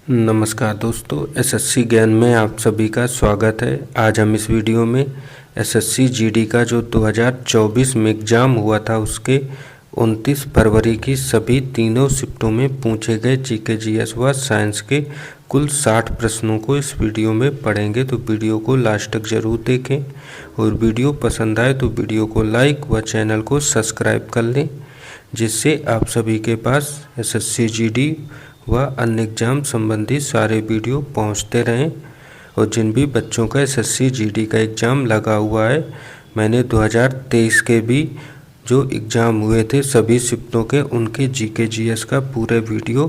नमस्कार दोस्तों, एसएससी ज्ञान में आप सभी का स्वागत है। आज हम इस वीडियो में एसएससी जीडी का जो 2024 में एग्ज़ाम हुआ था उसके 29 फरवरी की सभी तीनों शिफ्टों में पूछे गए जीके जीएस व साइंस के कुल 60 प्रश्नों को इस वीडियो में पढ़ेंगे। तो वीडियो को लास्ट तक ज़रूर देखें और वीडियो पसंद आए तो वीडियो को लाइक व चैनल को सब्सक्राइब कर लें, जिससे आप सभी के पास एसएससी जीडी व अन्य एग्ज़ाम संबंधी सारे वीडियो पहुंचते रहें। और जिन भी बच्चों का एसएससी जीडी का एग्ज़ाम लगा हुआ है, मैंने 2023 के भी जो एग्ज़ाम हुए थे सभी शिफ्टों के उनके जीके जीएस का पूरे वीडियो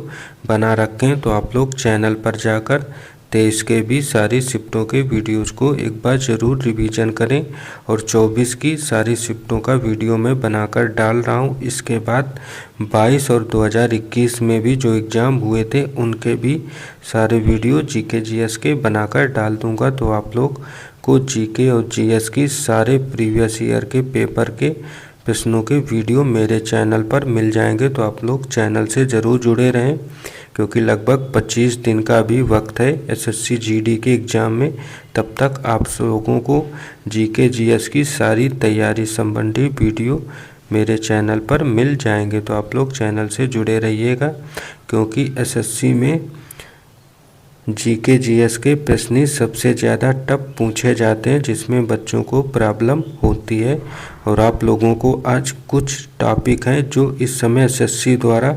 बना रखे हैं। तो आप लोग चैनल पर जाकर 23 के भी सारी शिफ्टों के वीडियोज़ को एक बार ज़रूर रिवीजन करें और 24 की सारी शिफ्टों का वीडियो मैं बनाकर डाल रहा हूं। इसके बाद 22 और 2021 में भी जो एग्ज़ाम हुए थे उनके भी सारे वीडियो जीके जीएस के बनाकर डाल दूंगा। तो आप लोग को जीके और जीएस की सारे प्रीवियस ईयर के पेपर के प्रश्नों के वीडियो मेरे चैनल पर मिल जाएंगे। तो आप लोग चैनल से ज़रूर जुड़े रहें, क्योंकि लगभग 25 दिन का भी वक्त है एसएससी जीडी के एग्ज़ाम में। तब तक आप लोगों को जीके जीएस की सारी तैयारी संबंधी वीडियो मेरे चैनल पर मिल जाएंगे। तो आप लोग चैनल से जुड़े रहिएगा, क्योंकि एसएससी में जीके जीएस के प्रश्न सबसे ज़्यादा टफ पूछे जाते हैं, जिसमें बच्चों को प्रॉब्लम होती है। और आप लोगों को आज कुछ टॉपिक हैं जो इस समय एसएससी द्वारा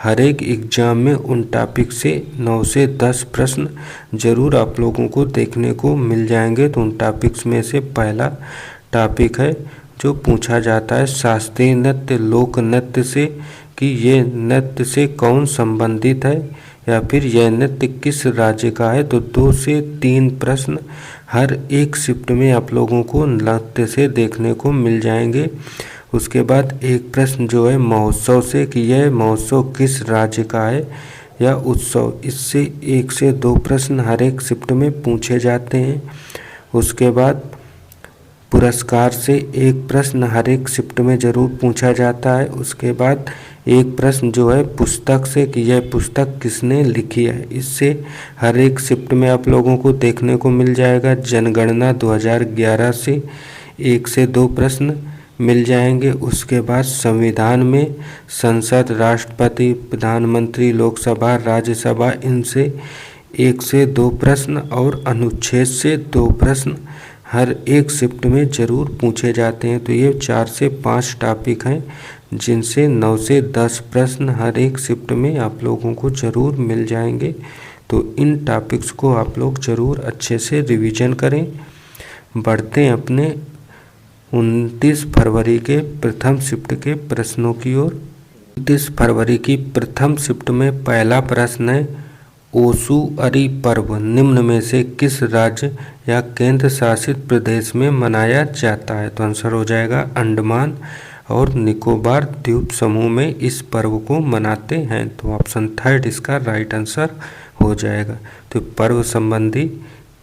हर एक एग्ज़ाम में उन टॉपिक से 9 से 10 प्रश्न ज़रूर आप लोगों को देखने को मिल जाएंगे। तो उन टॉपिक्स में से पहला टॉपिक है जो पूछा जाता है शास्त्रीय नृत्य लोक नृत्य से, कि ये नृत्य से कौन संबंधित है या फिर यह नृत्य किस राज्य का है। तो 2 से 3 प्रश्न हर एक शिफ्ट में आप लोगों को नृत्य से देखने को मिल जाएंगे। उसके बाद एक प्रश्न जो है महोत्सव से, कि यह महोत्सव किस राज्य का है या उत्सव। इससे 1 से 2 प्रश्न हर एक शिफ्ट में पूछे जाते हैं। उसके बाद पुरस्कार से एक प्रश्न हर एक शिफ्ट में ज़रूर पूछा जाता है। उसके बाद एक प्रश्न जो है पुस्तक से, कि यह पुस्तक किसने लिखी है। इससे हर एक शिफ्ट में आप लोगों को देखने को मिल जाएगा। जनगणना 2011 से 1 से 2 प्रश्न मिल जाएंगे। उसके बाद संविधान में संसद, राष्ट्रपति, प्रधानमंत्री, लोकसभा, राज्यसभा, इनसे 1 से 2 प्रश्न और अनुच्छेद से 2 प्रश्न हर एक शिफ्ट में ज़रूर पूछे जाते हैं। तो ये 4 से 5 टॉपिक हैं जिनसे 9 से 10 प्रश्न हर एक शिफ्ट में आप लोगों को ज़रूर मिल जाएंगे। तो इन टॉपिक्स को आप लोग ज़रूर अच्छे से रिवीजन करें। बढ़ते हैं अपने 29 फरवरी के प्रथम शिफ्ट के प्रश्नों की ओर। 29 फरवरी की प्रथम शिफ्ट में पहला प्रश्न है ओशु अरी पर्व निम्न में से किस राज्य या केंद्र शासित प्रदेश में मनाया जाता है। तो आंसर हो जाएगा अंडमान और निकोबार द्वीप समूह में इस पर्व को मनाते हैं। तो ऑप्शन 3 इसका राइट आंसर हो जाएगा। तो पर्व संबंधी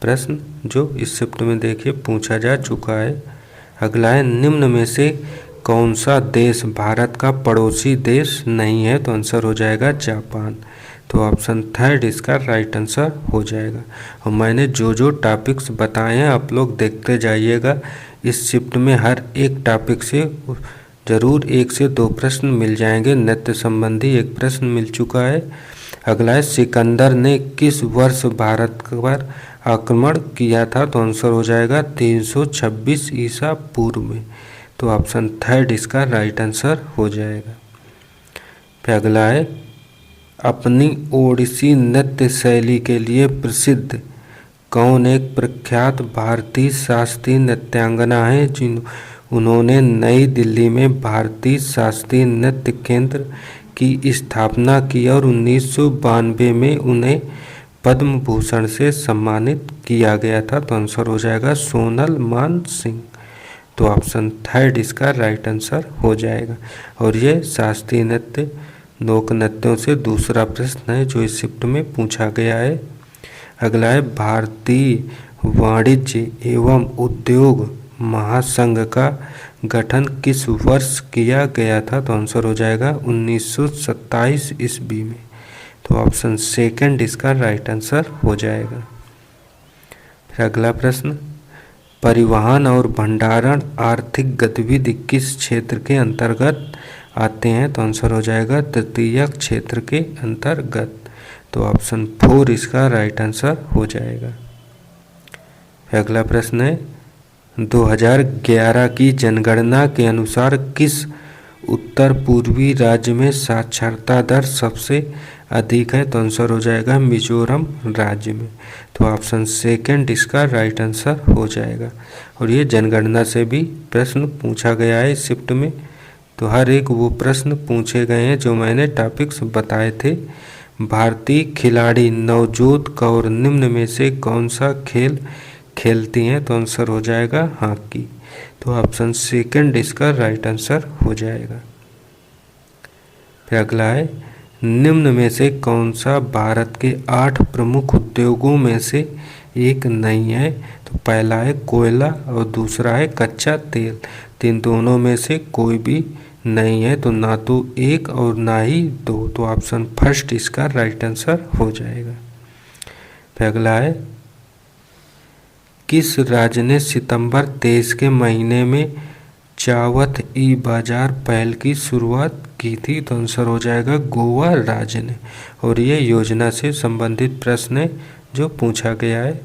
प्रश्न जो इस शिफ्ट में देखिए पूछा जा चुका है। अगला है निम्न में से कौन सा देश भारत का पड़ोसी देश नहीं है। तो आंसर हो जाएगा जापान। तो ऑप्शन 3 इसका राइट आंसर हो जाएगा। और मैंने जो जो टॉपिक्स बताए हैं आप लोग देखते जाइएगा। इस शिफ्ट में हर एक टॉपिक से ज़रूर 1 से 2 प्रश्न मिल जाएंगे। नृत्य संबंधी एक प्रश्न मिल चुका है। अगला है सिकंदर ने किस वर्ष भारत पर आक्रमण किया था। तो आंसर हो जाएगा 326 ईसा पूर्व में। तो ऑप्शन 3 इसका राइट आंसर हो जाएगा। फिर अगला है अपनी ओडिसी नृत्य शैली के लिए प्रसिद्ध कौन एक प्रख्यात भारतीय शास्त्रीय नृत्यांगना है। उन्होंने नई दिल्ली में भारतीय शास्त्रीय नृत्य केंद्र की स्थापना की और 1992 में उन्हें पद्म भूषण से सम्मानित किया गया था। तो आंसर हो जाएगा सोनल मान सिंह। तो ऑप्शन 3 इसका राइट आंसर हो जाएगा। और ये शास्त्रीय नृत्य लोक नृत्यों से दूसरा प्रश्न है जो इस शिफ्ट में पूछा गया है। अगला है भारतीय वाणिज्य एवं उद्योग महासंघ का गठन किस वर्ष किया गया था। तो आंसर हो जाएगा 1927 ईस्वी में। तो ऑप्शन सेकंड इसका राइट आंसर हो जाएगा। फिर अगला प्रश्न, परिवहन और भंडारण आर्थिक गतिविधि किस क्षेत्र के अंतर्गत आते हैं? तो आंसर हो जाएगा तृतीयक क्षेत्र के अंतर्गत। तो ऑप्शन 4 इसका राइट आंसर हो जाएगा। फिर अगला प्रश्न है, 2011 की जनगणना के अनुसार किस उत्तर पूर्वी राज्य में साक्षरता दर सबसे अधिक है? तो आंसर हो जाएगा मिजोरम राज्य में। तो ऑप्शन सेकंड इसका राइट आंसर हो जाएगा। और ये जनगणना से भी प्रश्न पूछा गया है इस शिफ्ट में। तो हर एक वो प्रश्न पूछे गए हैं जो मैंने टॉपिक्स बताए थे। भारतीय खिलाड़ी नवजोत कौर निम्न में से कौन सा खेल खेलती हैं? तो आंसर हो जाएगा हॉकी। तो ऑप्शन सेकंड इसका राइट आंसर हो जाएगा। फिर अगला है, निम्न में से कौन सा भारत के 8 प्रमुख उद्योगों में से एक नहीं है? तो पहला है कोयला और दूसरा है कच्चा तेल। इन दोनों में से कोई भी नहीं है, तो ना तो एक और ना ही दो। तो ऑप्शन फर्स्ट इसका राइट आंसर हो जाएगा। फिर अगला है, किस राज्य ने सितंबर 23 के महीने में चावत ई बाजार पहल की शुरुआत की थी? तो आंसर हो जाएगा गोवा राज्य ने। और ये योजना से संबंधित प्रश्न है जो पूछा गया है।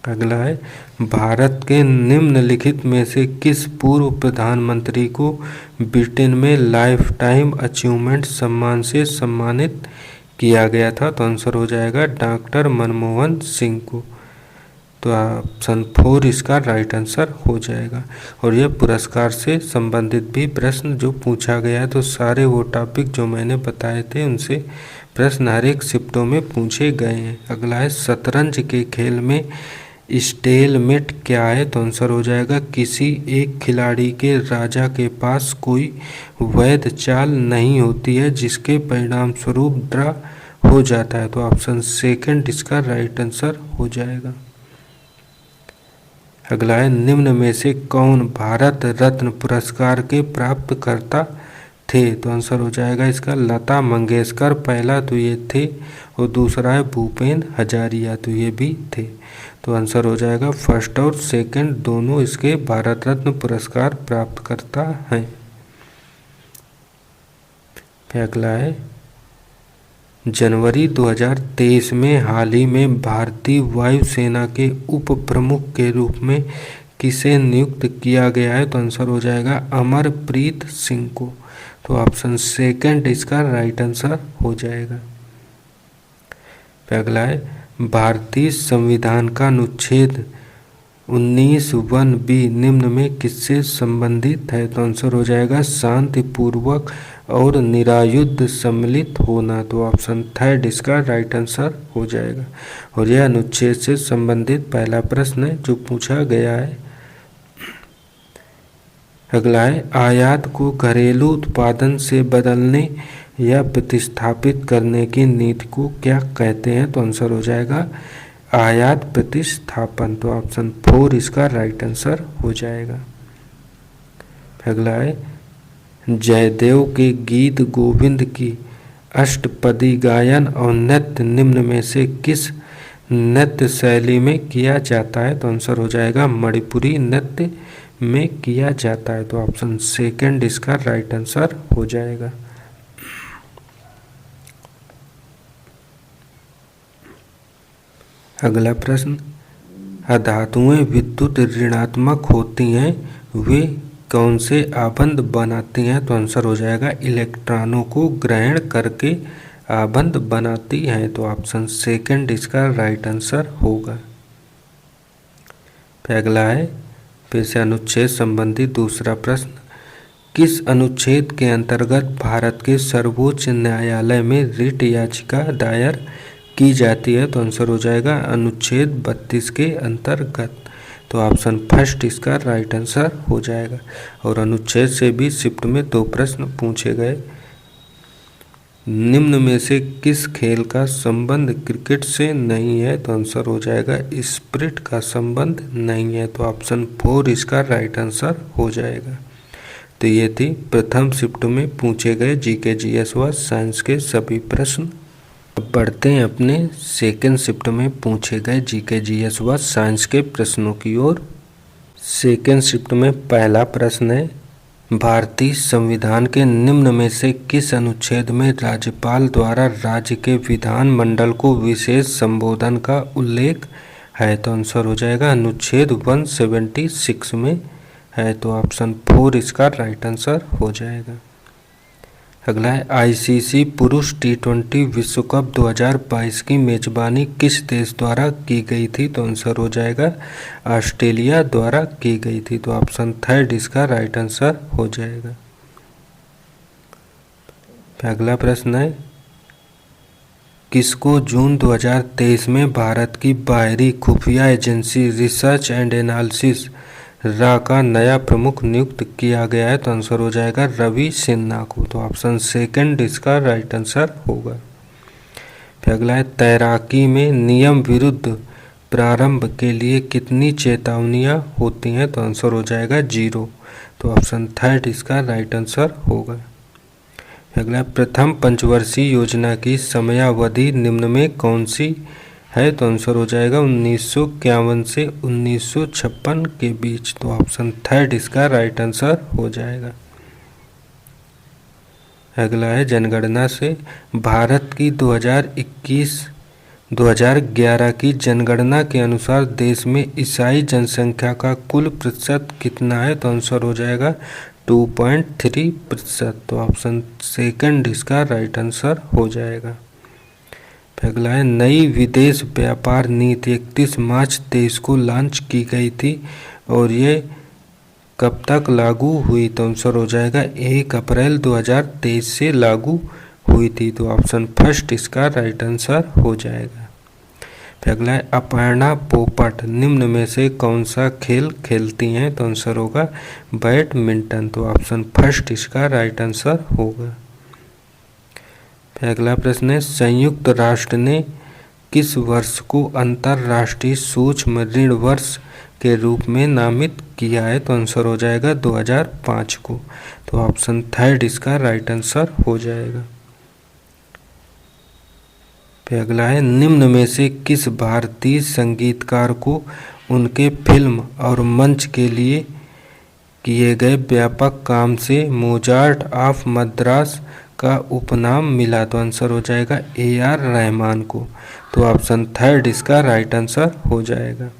अगला है, भारत के निम्नलिखित में से किस पूर्व प्रधानमंत्री को ब्रिटेन में लाइफ टाइम अचीवमेंट सम्मान से सम्मानित किया गया था? तो आंसर हो जाएगा डॉक्टर मनमोहन सिंह को। तो ऑप्शन 4 इसका राइट आंसर हो जाएगा। और यह पुरस्कार से संबंधित भी प्रश्न जो पूछा गया है, तो सारे वो टॉपिक जो मैंने बताए थे उनसे प्रश्न हर एक शिफ्टों में पूछे गए हैं। अगला है, शतरंज के खेल में स्टेलमेट क्या है? तो आंसर हो जाएगा किसी एक खिलाड़ी के राजा के पास कोई वैध चाल नहीं होती है जिसके परिणाम स्वरूप ड्रा हो जाता है। तो ऑप्शन सेकंड इसका राइट आंसर हो जाएगा। अगला है, निम्न में से कौन भारत रत्न पुरस्कार के प्राप्तकर्ता थे? तो आंसर हो जाएगा इसका लता मंगेशकर, पहला तो ये थे, और दूसरा है भूपेन हजारिया, तो ये भी थे। तो आंसर हो जाएगा फर्स्ट और सेकंड दोनों इसके भारत रत्न पुरस्कार प्राप्तकर्ता हैं। फिर अगला है, जनवरी 2023 में हाल ही में भारतीय वायुसेना के उप प्रमुख के रूप में किसे नियुक्त किया गया है? तो आंसर हो जाएगा अमरप्रीत सिंह को। तो ऑप्शन सेकंड इसका राइट आंसर हो जाएगा। फिर अगला है, भारतीय संविधान का अनुच्छेद 19(1)(b) निम्न में किससे संबंधित है? तो आंसर हो जाएगा शांतिपूर्वक और निरायुध सम्मिलित होना। तो ऑप्शन थर्ड इसका राइट आंसर हो जाएगा। और यह अनुच्छेद से संबंधित पहला प्रश्न है जो पूछा गया है। अगला है, आयात को घरेलू उत्पादन से बदलने या प्रतिस्थापित करने की नीति को क्या कहते हैं? तो आंसर हो जाएगा आयात प्रतिस्थापन। तो ऑप्शन 4 इसका राइट आंसर हो जाएगा। अगला है, जयदेव के गीत गोविंद की अष्टपदी गायन और नृत्य निम्न में से किस नृत्य शैली में किया जाता है? तो आंसर हो जाएगा मणिपुरी नृत्य में किया जाता है। तो ऑप्शन सेकंड इसका राइट आंसर हो जाएगा। अगला प्रश्न, अधातुएं विद्युत ऋणात्मक होती हैं, वे कौन से आबंध बनाती हैं? तो आंसर हो जाएगा इलेक्ट्रॉनों को ग्रहण करके आबंध बनाती हैं। तो ऑप्शन सेकंड इसका राइट आंसर होगा। फिर अगला है, फिर से अनुच्छेद संबंधी दूसरा प्रश्न, किस अनुच्छेद के अंतर्गत भारत के सर्वोच्च न्यायालय में रिट याचिका दायर की जाती है? तो आंसर हो जाएगा अनुच्छेद 32 के अंतर्गत। तो ऑप्शन फर्स्ट इसका राइट आंसर हो जाएगा। और अनुच्छेद से भी शिफ्ट में 2 प्रश्न पूछे गए। निम्न में से किस खेल का संबंध क्रिकेट से नहीं है? तो आंसर हो जाएगा स्पिरिट का संबंध नहीं है। तो ऑप्शन 4 इसका राइट आंसर हो जाएगा। तो ये थी प्रथम शिफ्ट में पूछे गए जीके जीएस व साइंस के सभी प्रश्न। अब बढ़ते हैं अपने सेकेंड शिफ्ट में पूछे गए जीके जीएस व साइंस के प्रश्नों की ओर। सेकेंड शिफ्ट में पहला प्रश्न है, भारतीय संविधान के निम्न में से किस अनुच्छेद में राज्यपाल द्वारा राज्य के विधानमंडल को विशेष संबोधन का उल्लेख है? तो आंसर हो जाएगा अनुच्छेद 176 में है, तो ऑप्शन 4 इसका राइट आंसर हो जाएगा। अगला है, आईसीसी पुरुष T20 विश्व कप 2022 की मेजबानी किस देश द्वारा की गई थी? तो आंसर हो जाएगा ऑस्ट्रेलिया द्वारा की गई थी, तो ऑप्शन 3 इसका राइट आंसर हो जाएगा। अगला प्रश्न है, किसको जून 2023 में भारत की बाहरी खुफिया एजेंसी रिसर्च एंड एनालिसिस रा का नया प्रमुख नियुक्त किया गया है? तो आंसर हो जाएगा रवि सिन्हा को, तो ऑप्शन 2 इसका राइट आंसर होगा। फिर अगला है, तैराकी में नियम विरुद्ध प्रारंभ के लिए कितनी चेतावनियां होती हैं? तो आंसर हो जाएगा 0, तो ऑप्शन 3 इसका राइट आंसर होगा। अगला, प्रथम पंचवर्षीय योजना की समयावधि निम्न में कौन सी है? तो आंसर हो जाएगा 1951 से 1956 के बीच, तो ऑप्शन 3 इसका राइट आंसर हो जाएगा। अगला है, जनगणना से भारत की 2011 की जनगणना के अनुसार देश में ईसाई जनसंख्या का कुल प्रतिशत कितना है? तो आंसर हो जाएगा 2.3%, तो ऑप्शन 2 इसका राइट आंसर हो जाएगा। अगला है, नई विदेश व्यापार नीति 31 मार्च 23 को लॉन्च की गई थी और ये कब तक लागू हुई? तो आंसर हो जाएगा 1 अप्रैल 2023 से लागू हुई थी, तो ऑप्शन 1 इसका राइट आंसर हो जाएगा। अगला है, अपर्णा पोपट निम्न में से कौन सा खेल खेलती हैं? तो आंसर होगा बैडमिंटन, तो ऑप्शन 1 इसका राइट आंसर होगा। अगला प्रश्न है, संयुक्त राष्ट्र ने किस वर्ष को अंतर्राष्ट्रीय सूक्ष्म ऋण वर्ष के रूप में नामित किया है? तो आंसर हो जाएगा 2005 को, तो ऑप्शन 3 इसका राइट आंसर हो जाएगा। अगला है, निम्न में से किस भारतीय संगीतकार को उनके फिल्म और मंच के लिए किए गए व्यापक काम से मोजार्ट ऑफ मद्रास का उपनाम मिला? तो आंसर हो जाएगा AR रहमान को, तो ऑप्शन 3 इसका राइट आंसर हो जाएगा।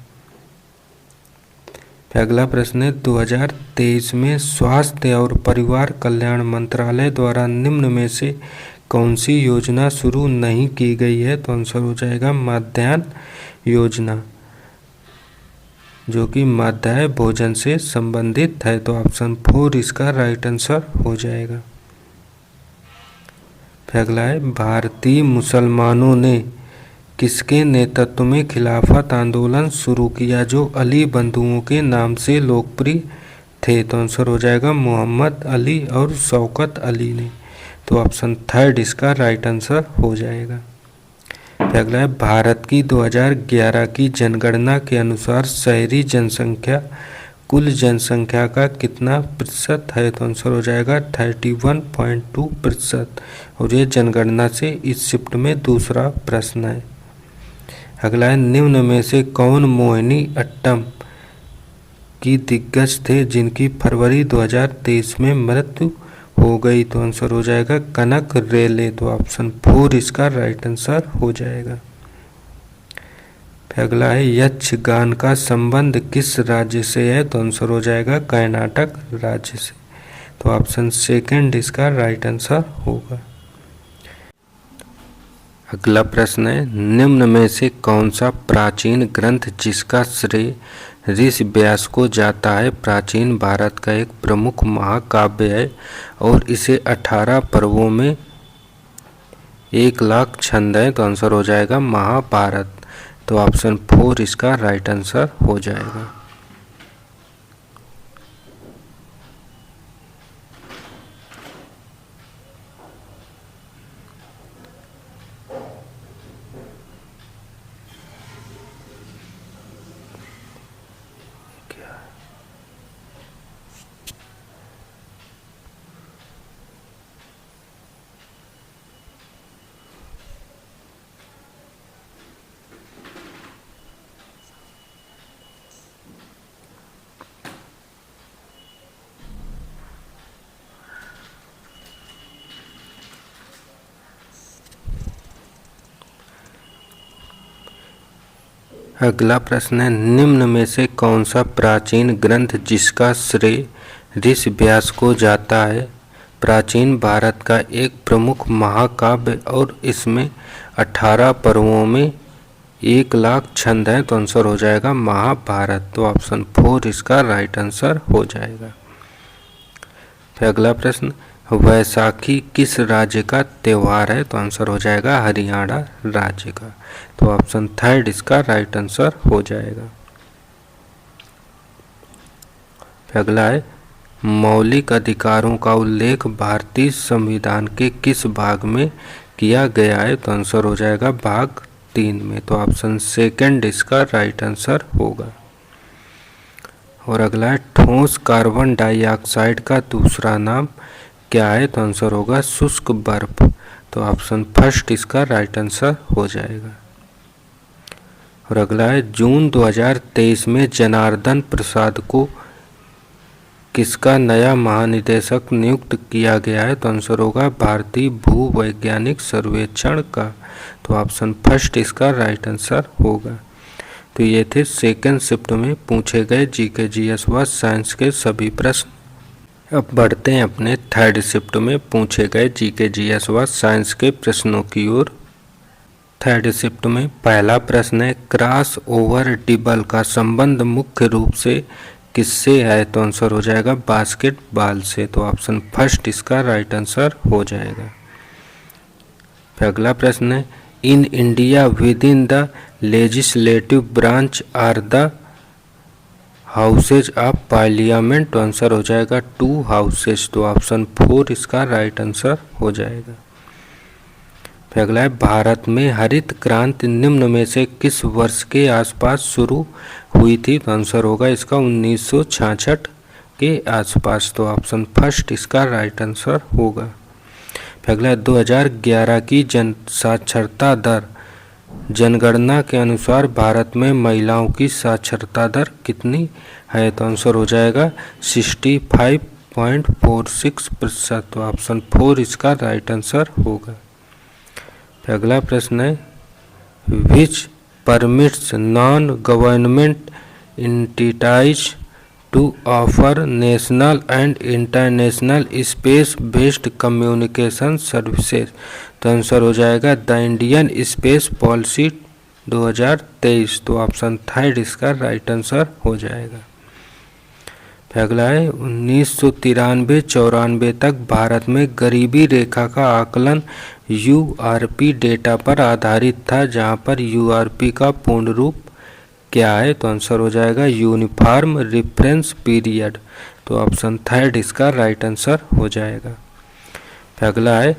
अगला प्रश्न है, 2023 में स्वास्थ्य और परिवार कल्याण मंत्रालय द्वारा निम्न में से कौन सी योजना शुरू नहीं की गई है? तो आंसर हो जाएगा मध्याह्न योजना, जो कि मध्याह्न भोजन से संबंधित है, तो ऑप्शन 4 इसका राइट आंसर हो जाएगा। अगला है, भारतीय मुसलमानों ने किसके नेतृत्व में खिलाफत आंदोलन शुरू किया जो अली बंधुओं के नाम से लोकप्रिय थे? तो आंसर हो जाएगा मोहम्मद अली और शौकत अली ने, तो ऑप्शन 3 इसका राइट आंसर हो जाएगा। अगला है, भारत की 2011 की जनगणना के अनुसार शहरी जनसंख्या कुल जनसंख्या का कितना प्रतिशत है? तो आंसर हो जाएगा 31.2%, और ये जनगणना से इस शिफ्ट में दूसरा प्रश्न है। अगला है, निम्न में से कौन मोहिनी अट्टम की दिग्गज थे जिनकी फरवरी 2023 में मृत्यु हो गई? तो आंसर हो जाएगा कनक रेले, तो ऑप्शन 4 इसका राइट आंसर हो जाएगा। अगला है, यक्षगान का संबंध किस राज्य से है? तो आंसर हो जाएगा कर्नाटक राज्य से, तो ऑप्शन 2 इसका राइट आंसर होगा। अगला प्रश्न है, निम्न में से कौन सा प्राचीन ग्रंथ जिसका श्रेय ऋषि व्यास को जाता है प्राचीन भारत का एक प्रमुख महाकाव्य है और इसे 18 पर्वों में 1,00,000 छंद है? तो आंसर हो जाएगा महाभारत, तो ऑप्शन 4 इसका राइट आंसर हो जाएगा। अगला प्रश्न है, निम्न में से कौन सा प्राचीन ग्रंथ जिसका श्रेय ऋषि व्यास को जाता है? प्राचीन भारत का एक प्रमुख महाकाव्य और इसमें 18 पर्वों में 1,00,000 छंद हैं, तो आंसर हो जाएगा महाभारत। तो ऑप्शन 4 इसका राइट आंसर हो जाएगा। फिर अगला प्रश्न, वैसाखी किस राज्य का त्यौहार है? तो आंसर हो जाएगा हरियाणा राज्य का। तो ऑप्शन 3 इसका राइट आंसर हो जाएगा। फिर अगला है, मौलिक अधिकारों का उल्लेख भारतीय संविधान के किस भाग में किया गया है? तो आंसर हो जाएगा भाग 3 में। तो ऑप्शन 2 इसका राइट आंसर होगा। और अगला है, ठोस कार्बन डाइऑक्साइड का दूसरा नाम क्या है? तो आंसर होगा शुष्क बर्फ। तो ऑप्शन 1 इसका राइट आंसर हो जाएगा। और अगला है, जून 2023 में जनार्दन प्रसाद को किसका नया महानिदेशक नियुक्त किया गया है? तो आंसर होगा भारतीय भूवैज्ञानिक सर्वेक्षण का। तो ऑप्शन 1 इसका राइट आंसर होगा। तो ये थे सेकेंड शिफ्ट में पूछे गए जीके जीएस व साइंस के सभी प्रश्न। अब बढ़ते हैं अपने थर्ड शिफ्ट में पूछे गए जीके जीएस व साइंस के प्रश्नों की ओर। थर्ड शिफ्ट में पहला प्रश्न है, क्रॉस ओवर ड्रिबल का संबंध मुख्य रूप से किससे है? तो आंसर हो जाएगा बास्केटबॉल से। तो ऑप्शन 1 इसका राइट आंसर हो जाएगा। फिर अगला प्रश्न है, in India with in the legislative branch are the houses of parliament. तो आंसर हो जाएगा 2 हाउसेज। तो ऑप्शन 4 इसका राइट आंसर हो जाएगा। फिर अगला है, भारत में हरित क्रांति निम्न में से किस वर्ष के आसपास शुरू हुई थी? तो आंसर होगा इसका 1966 के आसपास। तो ऑप्शन 1 इसका राइट आंसर होगा। फिर अगला है, 2011 की जन साक्षरता दर जनगणना के अनुसार भारत में महिलाओं की साक्षरता दर कितनी है? तो आंसर हो जाएगा 65.46%। तो ऑप्शन 4 इसका राइट आंसर होगा। फिर अगला प्रश्न है, which permits non government entities to offer national and international space based communication services. तो आंसर हो जाएगा द इंडियन स्पेस पॉलिसी 2023। तो ऑप्शन 3 इसका राइट आंसर हो जाएगा। फिर अगला है, 1993-94 तक भारत में गरीबी रेखा का आकलन यूआरपी डेटा पर आधारित था, जहां पर यूआरपी का पूर्ण रूप क्या है? तो आंसर हो जाएगा यूनिफॉर्म रेफरेंस पीरियड। तो ऑप्शन 3 इसका राइट आंसर हो जाएगा। फिर अगला है,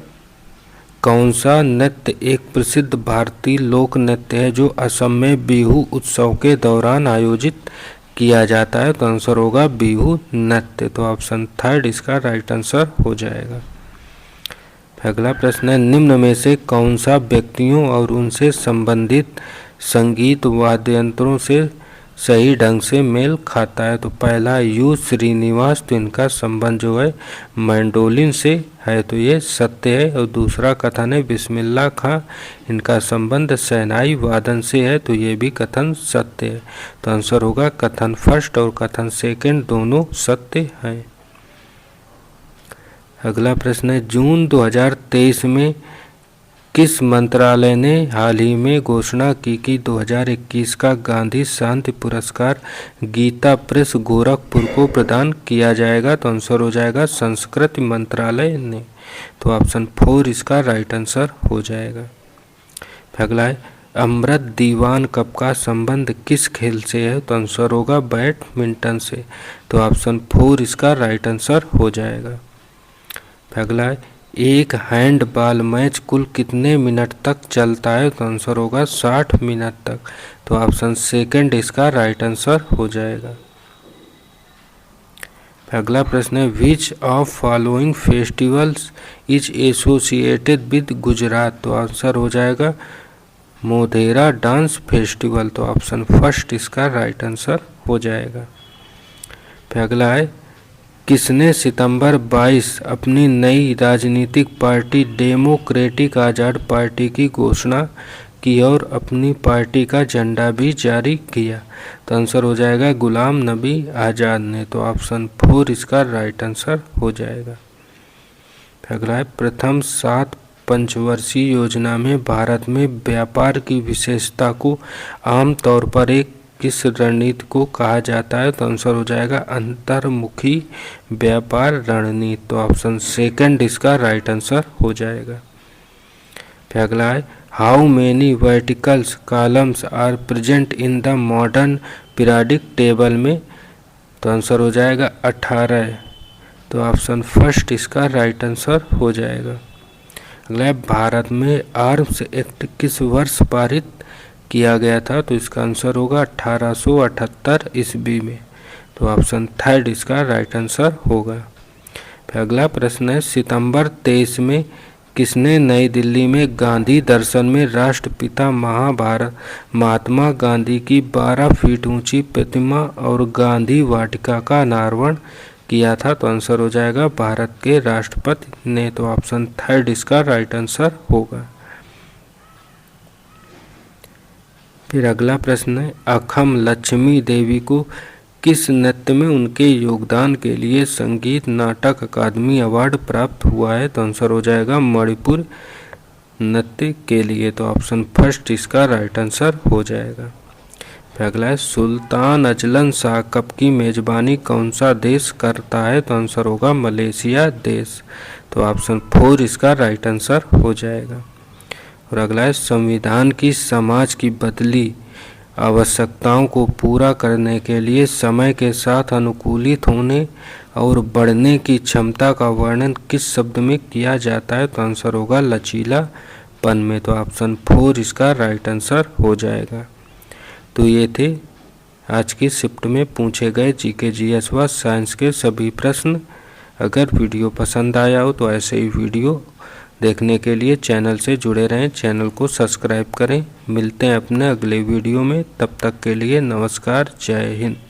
कौन सा नृत्य एक प्रसिद्ध भारतीय लोक नृत्य है जो असम में बिहू उत्सव के दौरान आयोजित किया जाता है? तो आंसर होगा बिहू नृत्य। तो ऑप्शन 3 इसका राइट आंसर हो जाएगा। अगला प्रश्न है, निम्न में से कौन सा व्यक्तियों और उनसे संबंधित संगीत वाद्ययंत्रों से सही ढंग से मेल खाता है? तो पहला यू श्रीनिवास, तो इनका संबंध जो है मैंडोलिन से है, तो ये सत्य है। और दूसरा कथन है बिस्मिल्लाह खां, इनका संबंध शहनाई वादन से है, तो ये भी कथन सत्य है। तो आंसर होगा कथन 1 और कथन 2 दोनों सत्य हैं। अगला प्रश्न है, जून 2023 में किस मंत्रालय ने हाल ही में घोषणा की कि 2021 का गांधी शांति पुरस्कार गीता प्रेस गोरखपुर को प्रदान किया जाएगा? तो आंसर हो जाएगा संस्कृति मंत्रालय ने। तो ऑप्शन 4 इसका राइट आंसर हो जाएगा। अगला है, अमृत दीवान कप का संबंध किस खेल से है? तो आंसर होगा बैडमिंटन से। तो ऑप्शन 4 इसका राइट आंसर हो जाएगा। अगला है, एक हैंडबॉल मैच कुल कितने मिनट तक चलता है? तो आंसर होगा 60 मिनट तक। तो ऑप्शन 2 इसका राइट आंसर हो जाएगा। अगला प्रश्न है, which of following festivals is associated with Gujarat? तो आंसर हो जाएगा मोढेरा डांस फेस्टिवल। तो ऑप्शन 1 इसका राइट आंसर हो जाएगा। फिर अगला है, किसने सितंबर 22 अपनी नई राजनीतिक पार्टी डेमोक्रेटिक आज़ाद पार्टी की घोषणा की और अपनी पार्टी का झंडा भी जारी किया? तो आंसर हो जाएगा गुलाम नबी आज़ाद ने। तो ऑप्शन 4 इसका राइट आंसर हो जाएगा। अगला है, प्रथम 7 पंचवर्षीय योजना में भारत में व्यापार की विशेषता को आमतौर पर एक किस रणनीति को कहा जाता है? तो आंसर हो जाएगा अंतर्मुखी व्यापार रणनीति। तो ऑप्शन 2 इसका राइट आंसर हो जाएगा। फिर अगला है, how many verticals columns are present in the modern periodic table में? तो आंसर हो जाएगा 18। तो ऑप्शन 1 इसका राइट आंसर हो जाएगा। अगला है, भारत में आर्म्स एक्ट किस वर्ष पारित किया गया था? तो इसका आंसर होगा 1878 ईस्वी में। तो ऑप्शन 3 इसका राइट आंसर होगा। फिर अगला प्रश्न है, सितंबर 23 में किसने नई दिल्ली में गांधी दर्शन में राष्ट्रपिता महात्मा गांधी की 12 फीट ऊंची प्रतिमा और गांधी वाटिका का अनावरण किया था? तो आंसर हो जाएगा भारत के राष्ट्रपति ने। तो ऑप्शन 3 इसका राइट आंसर होगा। फिर अगला प्रश्न है, अखम लक्ष्मी देवी को किस नृत्य में उनके योगदान के लिए संगीत नाटक अकादमी अवार्ड प्राप्त हुआ है? तो आंसर हो जाएगा मणिपुर नृत्य के लिए। तो ऑप्शन 1 इसका राइट आंसर हो जाएगा। फिर अगला है, सुल्तान अजलन शाह कप की मेजबानी कौन सा देश करता है? तो आंसर होगा मलेशिया देश। तो ऑप्शन 4 इसका राइट आंसर हो जाएगा। और अगला है, संविधान की समाज की बदली आवश्यकताओं को पूरा करने के लिए समय के साथ अनुकूलित होने और बढ़ने की क्षमता का वर्णन किस शब्द में किया जाता है? तो आंसर होगा लचीलापन में। तो ऑप्शन 4 इसका राइट आंसर हो जाएगा। तो ये थे आज की शिफ्ट में पूछे गए जीके जीएस व साइंस के सभी प्रश्न। अगर वीडियो पसंद आया हो तो ऐसे ही वीडियो देखने के लिए चैनल से जुड़े रहें, चैनल को सब्सक्राइब करें। मिलते हैं अपने अगले वीडियो में, तब तक के लिए नमस्कार, जय हिंद।